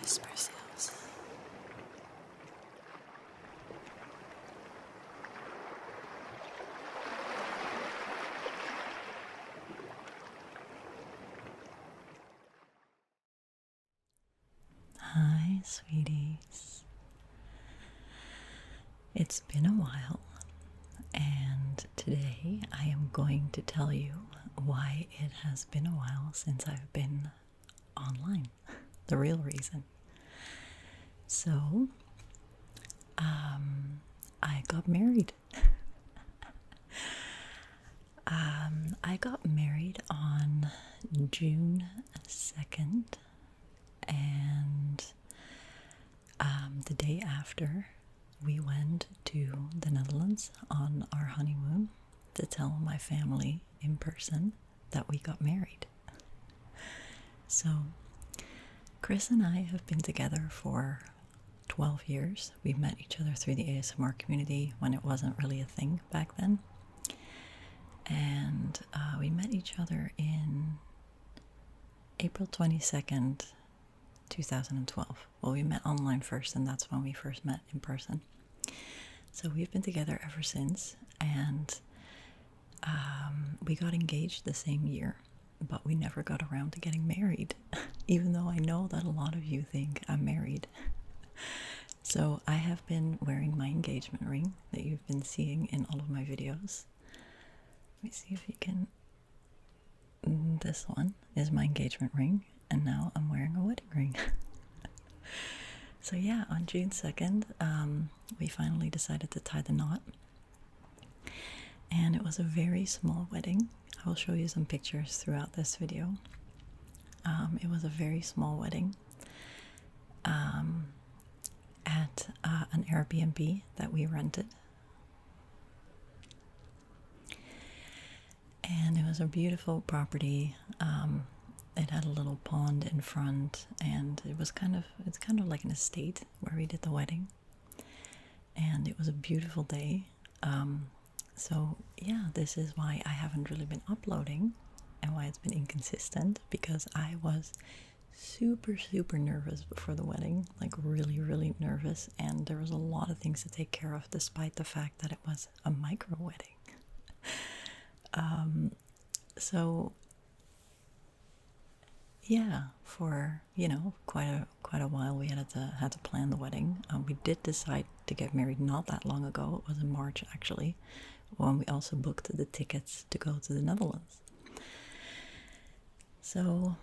TheWaterwhispers. Hi, sweeties. It's been a while, and today I am going to tell you why it has been a while since I've been online. The real reason. So, I got married. I got married on June 2nd, and the day after, we went to the Netherlands on our honeymoon to tell my family in person that we got married. So, Chris and I have been together for 12 years. We met each other through the ASMR community when it wasn't really a thing back then. And we met each other in April 22nd, 2012. Well, we met online first, and that's when we first met in person. So we've been together ever since, and we got engaged the same year, but we never got around to getting married, even though I know that a lot of you think I'm married. So I have been wearing my engagement ring that you've been seeing in all of my videos. Let me see if you can... This one is my engagement ring, and now I'm wearing a wedding ring. So yeah, on June 2nd, we finally decided to tie the knot. And it was a very small wedding. I will show you some pictures throughout this video. It was a very small wedding at an Airbnb that we rented. And it was a beautiful property. It had a little pond in front, and it's kind of like an estate where we did the wedding. And it was a beautiful day. So yeah, this is why I haven't really been uploading and why it's been inconsistent, because I was super nervous before the wedding, like really nervous, and there was a lot of things to take care of despite the fact that it was a micro wedding. So yeah, for quite a while we had to plan the wedding. We did decide to get married not that long ago. It was in March actually, when we also booked the tickets to go to the Netherlands. So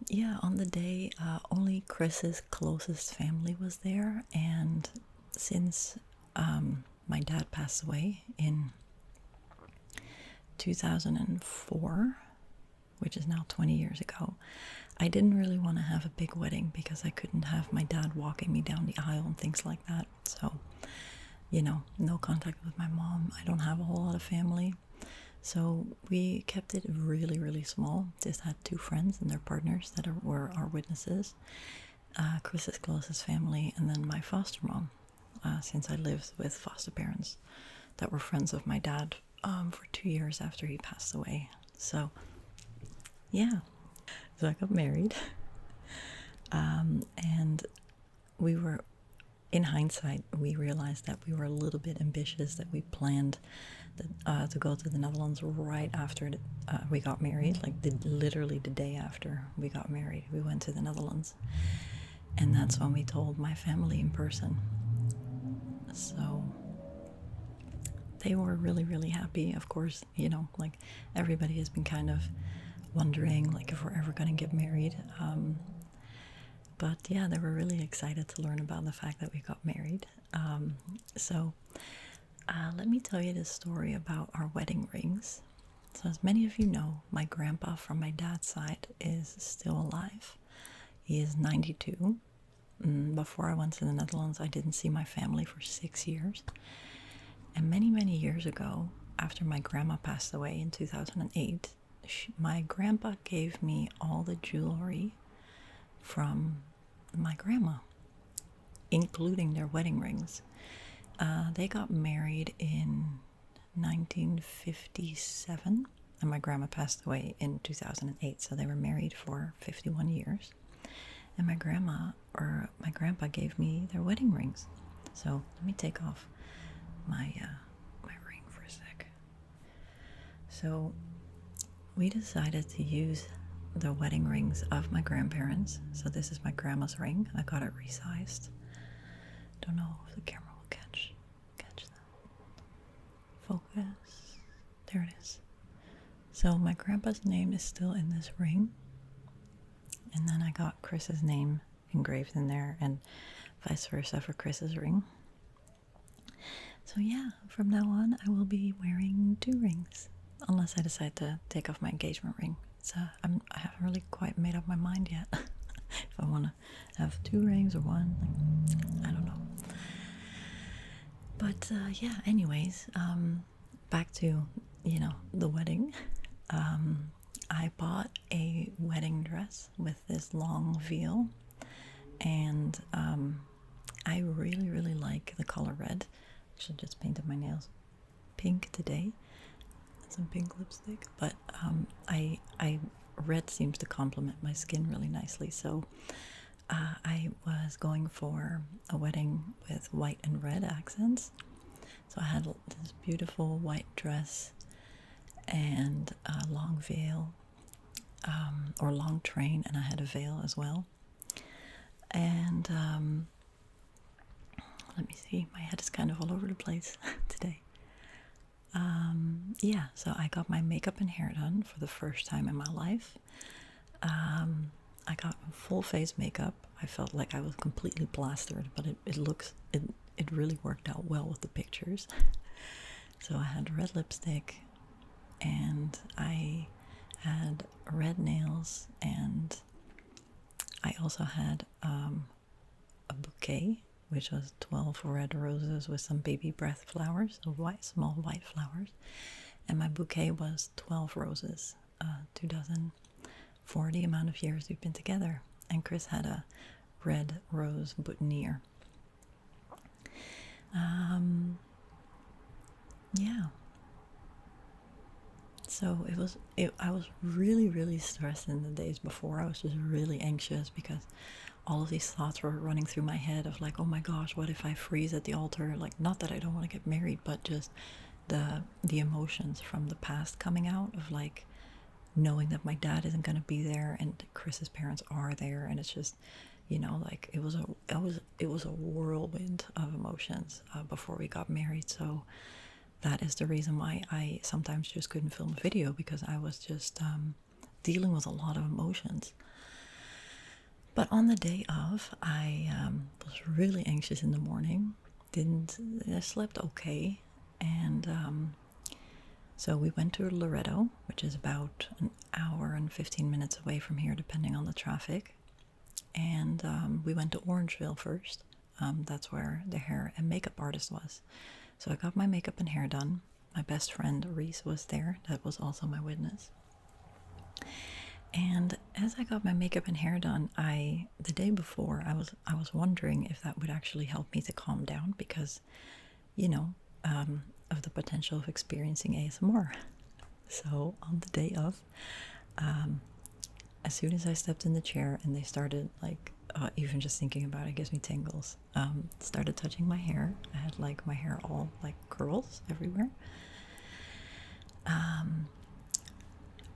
yeah, on the day only Chris's closest family was there, and since my dad passed away in 2004, which is now 20 years ago, I didn't really want to have a big wedding because I couldn't have my dad walking me down the aisle and things like that. So, no contact with my mom. I don't have a whole lot of family. So we kept it really small. Just had two friends and their partners that were our witnesses. Chris's closest family, and then my foster mom, since I lived with foster parents that were friends of my dad for 2 years after he passed away. So yeah, so I got married, and we were, in hindsight, we realized that we were a little bit ambitious, that we planned to go to the Netherlands right after we got married, like literally the day after we got married, we went to the Netherlands, and that's when we told my family in person. So they were really happy. Of course, like everybody has been kind of wondering like if we're ever going to get married. But yeah, they were really excited to learn about the fact that we got married. So let me tell you the story about our wedding rings. So as many of you know, my grandpa from my dad's side is still alive. He is 92. Before I went to the Netherlands, I didn't see my family for 6 years. And many years ago, after my grandma passed away in 2008, my grandpa gave me all the jewelry from my grandma, including their wedding rings. They got married in 1957, and my grandma passed away in 2008, so they were married for 51 years. And my grandma or my grandpa gave me their wedding rings. So let me take off my my ring for a sec. So we decided to use the wedding rings of my grandparents. So this is my grandma's ring. I got it resized. Don't know if the camera will catch that. Focus. There it is. So my grandpa's name is still in this ring. And then I got Chris's name engraved in there, and vice versa for Chris's ring. So yeah, from now on I will be wearing 2 rings, unless I decide to take off my engagement ring. I haven't really quite made up my mind yet. If I want to have 2 rings or 1, like, I don't know. But yeah, anyways, back to, the wedding. I bought a wedding dress with this long veil, and I really, really like the color red. Actually, just painted my nails pink today. Some pink lipstick, but red seems to complement my skin really nicely. So I was going for a wedding with white and red accents. So I had this beautiful white dress and a long veil, or long train, and I had a veil as well. And let me see, my head is kind of all over the place today. Yeah, so I got my makeup and hair done for the first time in my life. I got full face makeup. I felt like I was completely plastered, but it really worked out well with the pictures. So I had red lipstick, and I had red nails, and I also had a bouquet, which was 12 red roses with some baby breath flowers, so small white flowers. And my bouquet was 12 roses, 2 dozen, for the amount of years we've been together. And Chris had a red rose boutonniere. Yeah. So I was really, really stressed in the days before. I was just really anxious because all of these thoughts were running through my head of like, oh my gosh, what if I freeze at the altar? Like, not that I don't want to get married, but just the emotions from the past coming out of like knowing that my dad isn't going to be there and Chris's parents are there, and it's just, like it was a whirlwind of emotions before we got married. So that is the reason why I sometimes just couldn't film a video, because I was just dealing with a lot of emotions. But on the day of, I was really anxious in the morning. I slept okay, and so we went to Loretto, which is about an hour and 15 minutes away from here, depending on the traffic. And we went to Orangeville first. That's where the hair and makeup artist was. So I got my makeup and hair done. My best friend Reese was there. That was also my witness. And as I got my makeup and hair done, the day before, I was wondering if that would actually help me to calm down, because, of the potential of experiencing ASMR. So on the day of, as soon as I stepped in the chair and they started like, even just thinking about it gives me tingles, started touching my hair. I had like my hair all like curls everywhere.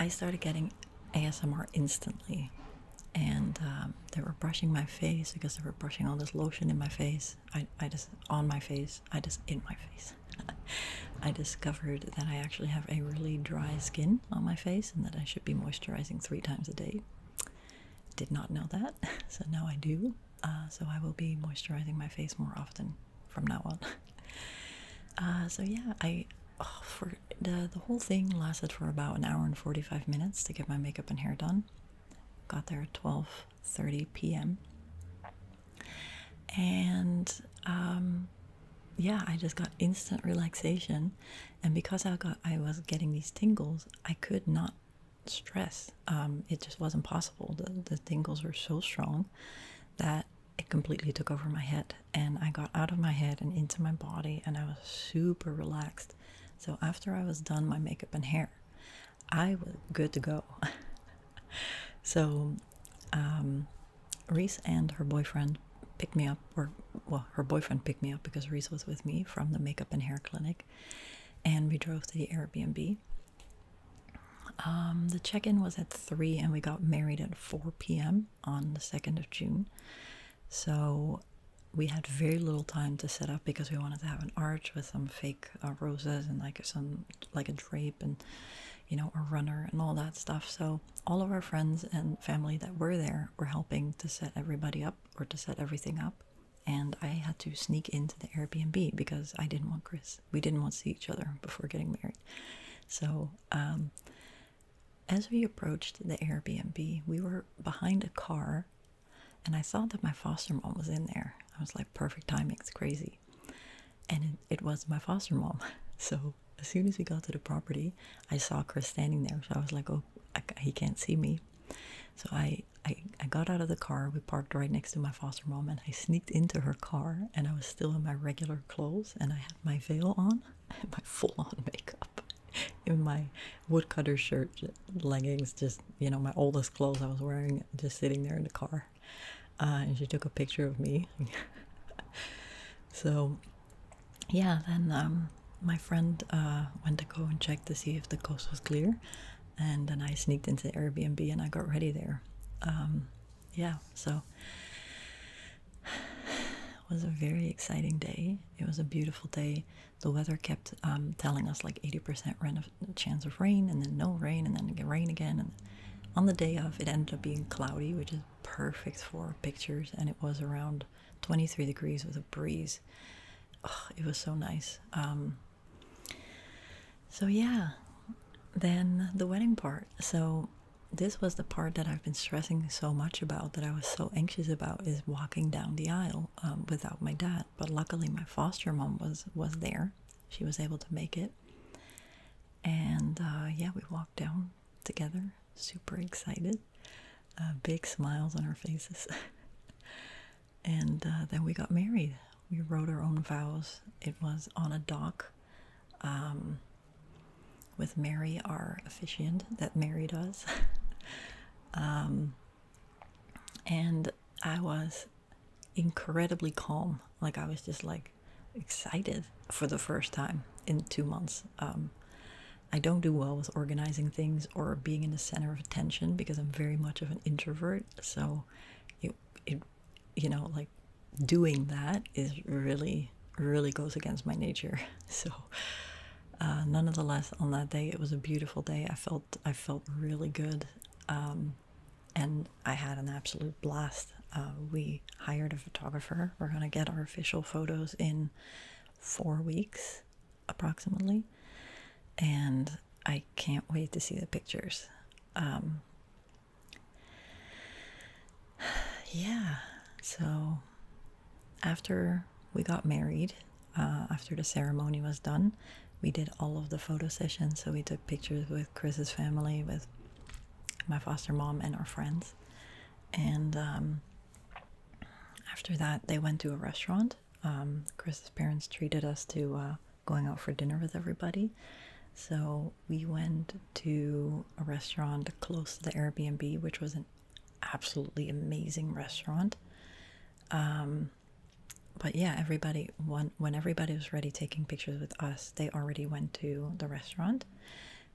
I started getting ASMR instantly, and they were brushing my face because they were brushing all this lotion in my face. I discovered that I actually have a really dry skin on my face and that I should be moisturizing 3 times a day. Did not know that, so now I do. So I will be moisturizing my face more often from now on. So yeah, for the whole thing lasted for about an hour and 45 minutes to get my makeup and hair done. Got there at 12:30 p.m. And yeah, I just got instant relaxation, and because I was getting these tingles, I could not stress. It just wasn't possible. The tingles were so strong that it completely took over my head, and I got out of my head and into my body, and I was super relaxed. So after I was done my makeup and hair, I was good to go. So Reese and her boyfriend picked me up, or well, her boyfriend picked me up because Reese was with me from the makeup and hair clinic, and we drove to the Airbnb. The check-in was at 3 and we got married at 4 p.m. on the 2nd of June. So we had very little time to set up because we wanted to have an arch with some fake roses and like a drape and a runner and all that stuff. So all of our friends and family that were there were helping to set everybody up, or to set everything up. And I had to sneak into the Airbnb because I didn't want Chris. We didn't want to see each other before getting married. So as we approached the Airbnb, we were behind a car, and I saw that my foster mom was in there. I was like, perfect timing, it's crazy. And it was my foster mom. So as soon as we got to the property, I saw Chris standing there. So I was like, oh, he can't see me. So I got out of the car. We parked right next to my foster mom, and I sneaked into her car, and I was still in my regular clothes, and I had my veil on and my full-on makeup in my woodcutter shirt, leggings, just, my oldest clothes I was wearing, just sitting there in the car. And she took a picture of me. So, yeah, then my friend went to go and check to see if the coast was clear. And then I sneaked into the Airbnb and I got ready there. So it was a very exciting day. It was a beautiful day. The weather kept telling us like 80% chance of rain, and then no rain, and then rain again. And on the day of, it ended up being cloudy, which is perfect for pictures. And it was around 23 degrees with a breeze. Oh, it was so nice. So yeah, then the wedding part. So this was the part that I've been stressing so much about, that I was so anxious about, is walking down the aisle without my dad. But luckily my foster mom was there. She was able to make it. And we walked down together, super excited, big smiles on our faces. And then we got married. We wrote our own vows. It was on a dock with Mary, our officiant that married us. And I was incredibly calm. Like, I was just like excited for the first time in 2 months. I don't do well with organizing things or being in the center of attention because I'm very much of an introvert. So it like doing that is really, really goes against my nature. So nonetheless, on that day, it was a beautiful day. I felt really good. And I had an absolute blast. We hired a photographer. We're going to get our official photos in 4 weeks, approximately. And I can't wait to see the pictures. So after we got married, after the ceremony was done, we did all of the photo sessions. So we took pictures with Chris's family, with my foster mom and our friends. And after that, they went to a restaurant. Chris's parents treated us to going out for dinner with everybody. So we went to a restaurant close to the Airbnb, which was an absolutely amazing restaurant. But yeah, when everybody was ready taking pictures with us, they already went to the restaurant.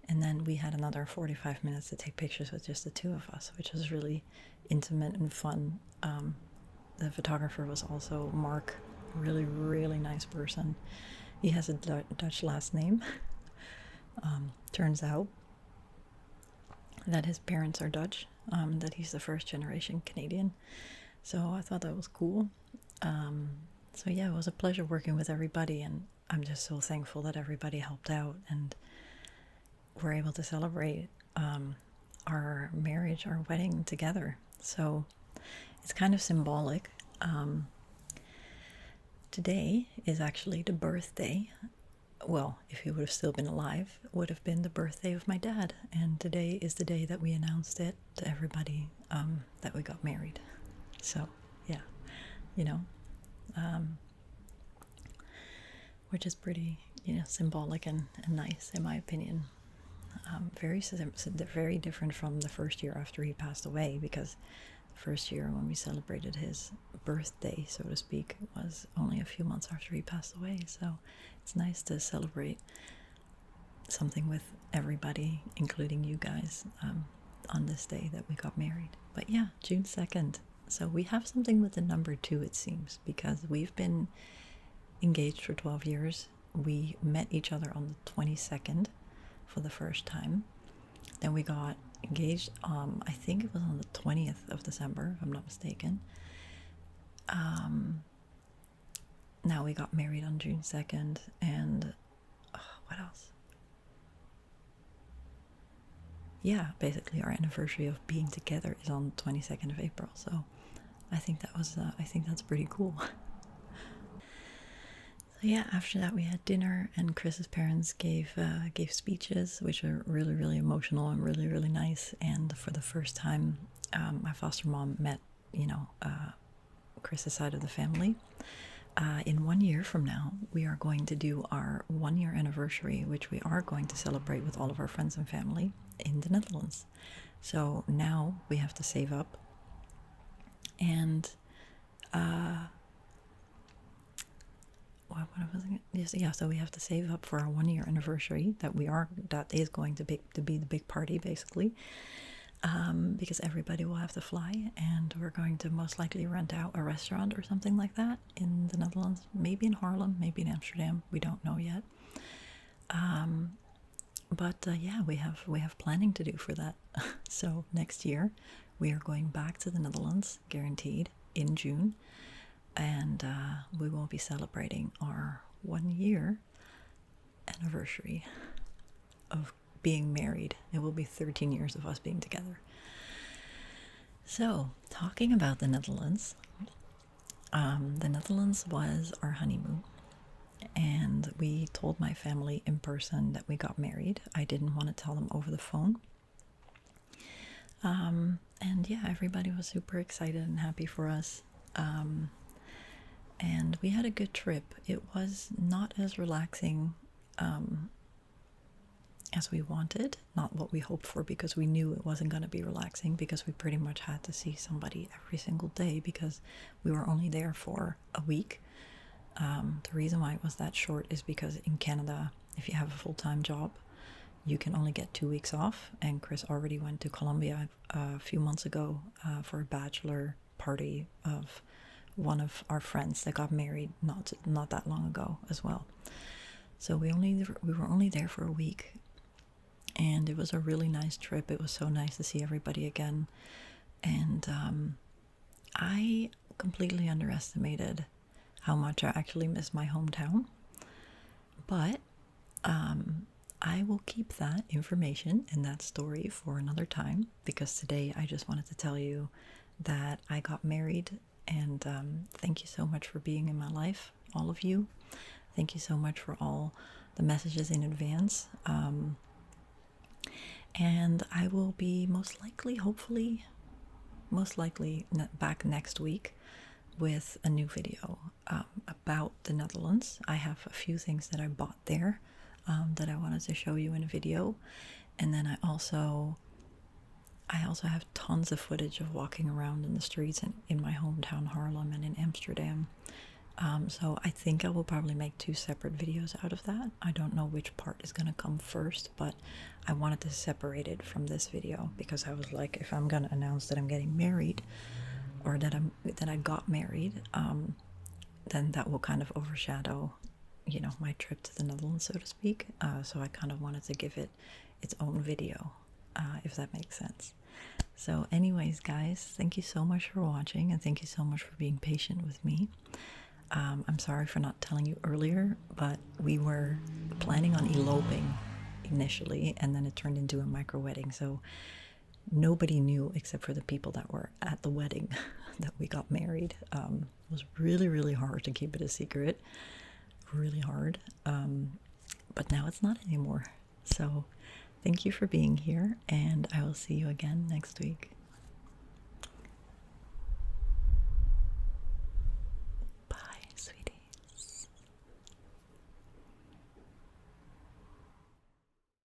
And then we had another 45 minutes to take pictures with just the two of us, which was really intimate and fun. The photographer was also Mark, really, really nice person. He has a Dutch last name. Turns out that his parents are Dutch, that he's the first generation Canadian. So I thought that was cool. So yeah, it was a pleasure working with everybody, and I'm just so thankful that everybody helped out and we're able to celebrate our marriage, our wedding together. So it's kind of symbolic. Today is actually the birthday. Well, if he would have still been alive, it would have been the birthday of my dad. And today is the day that we announced it to everybody, that we got married. So, yeah, which is pretty, symbolic and nice, in my opinion. Very different from the first year after he passed away, because first year when we celebrated his birthday, so to speak, was only a few months after he passed away. So it's nice to celebrate something with everybody, including you guys, on this day that we got married. But yeah, June 2nd. So we have something with the number 2, it seems, because we've been engaged for 12 years. We met each other on the 22nd for the first time. Then we got engaged, I think it was on the 20th of December, if I'm not mistaken. Now we got married on June 2nd, and what else? Yeah, basically our anniversary of being together is on the 22nd of April. So I think that's pretty cool. So yeah, after that we had dinner, and Chris's parents gave speeches, which are really, really emotional and really, really nice. And for the first time, my foster mom met, Chris's side of the family. In 1 year from now, we are going to do our 1-year anniversary, which we are going to celebrate with all of our friends and family in the Netherlands. So now we have to save up, and so we have to save up for our 1-year anniversary that is going to be the big party, basically, because everybody will have to fly, and we're going to most likely rent out a restaurant or something like that in the Netherlands, maybe in Haarlem, maybe in Amsterdam. We don't know yet. But yeah, we have planning to do for that. So next year we are going back to the Netherlands, guaranteed, in June, and we will be celebrating our 1-year anniversary of being married. It will be 13 years of us being together. So, talking about the Netherlands was our honeymoon, and we told my family in person that we got married. I didn't want to tell them over the phone. And yeah, everybody was super excited and happy for us. And we had a good trip. It was not as relaxing as we wanted, not what we hoped for, because we knew it wasn't going to be relaxing, because we pretty much had to see somebody every single day because we were only there for a week. The reason why it was that short is because in Canada, if you have a full-time job, you can only get 2 weeks off, and Chris already went to Colombia a few months ago for a bachelor party of one of our friends that got married not that long ago as well. So we were only there for a week, and it was a really nice trip. It was so nice to see everybody again, and I completely underestimated how much I actually miss my hometown. But I will keep that information and that story for another time, because today I just wanted to tell you that I got married, and thank you so much for being in my life, all of you. Thank you so much for all the messages in advance. And I will be most likely back next week with a new video about the Netherlands. I have a few things that I bought there that I wanted to show you in a video, and then I also have tons of footage of walking around in the streets in my hometown Haarlem and in Amsterdam. So I think I will probably make 2 separate videos out of that. I don't know which part is going to come first, but I wanted to separate it from this video, because I was like, if I'm going to announce that I'm getting married, or that I got married, then that will kind of overshadow, my trip to the Netherlands, so to speak. So I kind of wanted to give it its own video, if that makes sense. So anyways, guys, thank you so much for watching, and thank you so much for being patient with me. I'm sorry for not telling you earlier, but we were planning on eloping initially, and then it turned into a micro wedding. So nobody knew except for the people that were at the wedding that we got married. It was really, really hard to keep it a secret. Really hard. But now it's not anymore. So thank you for being here, and I will see you again next week.